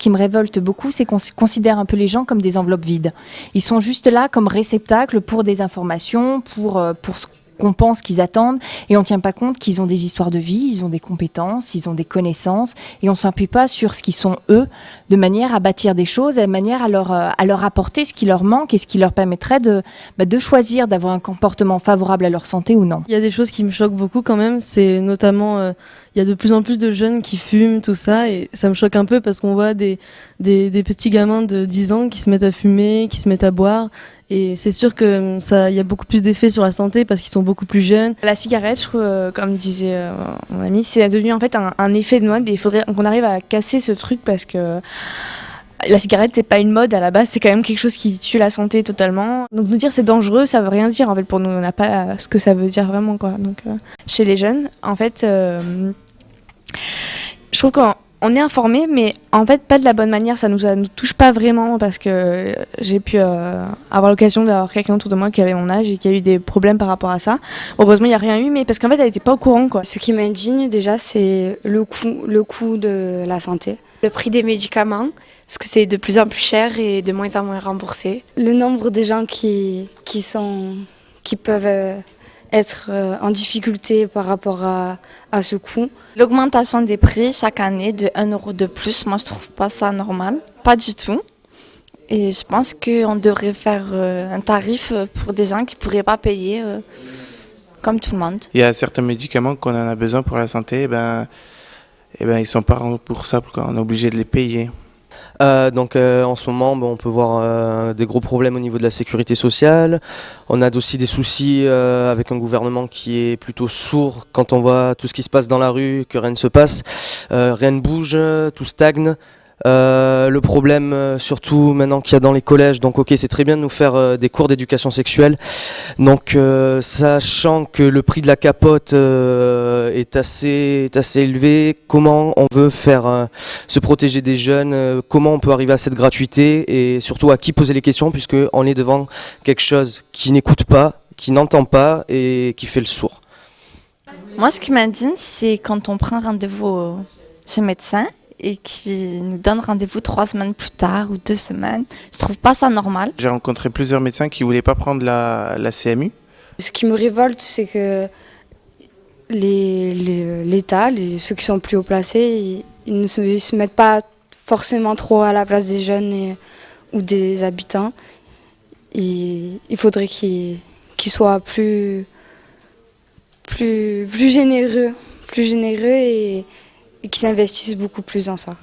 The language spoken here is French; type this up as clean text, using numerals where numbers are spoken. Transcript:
qui me révolte beaucoup, c'est qu'on considère un peu les gens comme des enveloppes vides. Ils sont juste là comme réceptacles pour des informations, pour ce qu'on pense qu'ils attendent, et on ne tient pas compte qu'ils ont des histoires de vie, ils ont des compétences, ils ont des connaissances, et on ne s'appuie pas sur ce qu'ils sont eux, de manière à bâtir des choses, de manière à leur apporter ce qui leur manque et ce qui leur permettrait de choisir d'avoir un comportement favorable à leur santé ou non. Il y a des choses qui me choquent beaucoup quand même, c'est notamment il y a de plus en plus de jeunes qui fument, tout ça, et ça me choque un peu parce qu'on voit des petits gamins de 10 ans qui se mettent à fumer, qui se mettent à boire, et c'est sûr que il y a beaucoup plus d'effets sur la santé parce qu'ils sont beaucoup plus jeunes. La cigarette, je trouve, comme disait mon ami, c'est devenu en fait un effet de mode, et il faudrait qu'on arrive à casser ce truc parce que la cigarette, c'est pas une mode à la base, c'est quand même quelque chose qui tue la santé totalement. Donc nous dire c'est dangereux, ça veut rien dire en fait pour nous, on n'a pas ce que ça veut dire vraiment quoi. Donc chez les jeunes, en fait, je trouve qu'on est informé, mais en fait pas de la bonne manière. Ça nous touche pas vraiment parce que j'ai pu avoir l'occasion d'avoir quelqu'un autour de moi qui avait mon âge et qui a eu des problèmes par rapport à ça. Heureusement il n'y a rien eu, mais parce qu'en fait elle n'était pas au courant quoi. Ce qui m'indigne déjà, c'est le coût de la santé. Le prix des médicaments, parce que c'est de plus en plus cher et de moins en moins remboursé. Le nombre de gens qui peuvent être en difficulté par rapport à ce coût. L'augmentation des prix chaque année de 1 euro de plus, moi je trouve pas ça normal, pas du tout. Et je pense qu'on devrait faire un tarif pour des gens qui pourraient pas payer comme tout le monde. Il y a certains médicaments qu'on en a besoin pour la santé, ils sont pas remboursables, quoi. On est obligé de les payer. En ce moment, on peut voir des gros problèmes au niveau de la sécurité sociale. On a aussi des soucis avec un gouvernement qui est plutôt sourd quand on voit tout ce qui se passe dans la rue, que rien ne se passe, rien ne bouge, tout stagne. Le problème surtout maintenant qu'il y a dans les collèges, donc ok c'est très bien de nous faire des cours d'éducation sexuelle, donc sachant que le prix de la capote est assez élevé, comment on veut faire se protéger des jeunes, comment on peut arriver à cette gratuité et surtout à qui poser les questions puisque on est devant quelque chose qui n'écoute pas, qui n'entend pas et qui fait le sourd. Moi ce qui m'indigne c'est quand on prend rendez-vous chez le médecin et qui nous donne rendez-vous 3 semaines plus tard ou 2 semaines. Je trouve pas ça normal. J'ai rencontré plusieurs médecins qui voulaient pas prendre la CMU. Ce qui me révolte, c'est que l'État, ceux qui sont plus haut placés, ils ne se mettent pas forcément trop à la place des jeunes ou des habitants. Il faudrait qu'ils soient plus généreux et qui s'investissent beaucoup plus dans ça.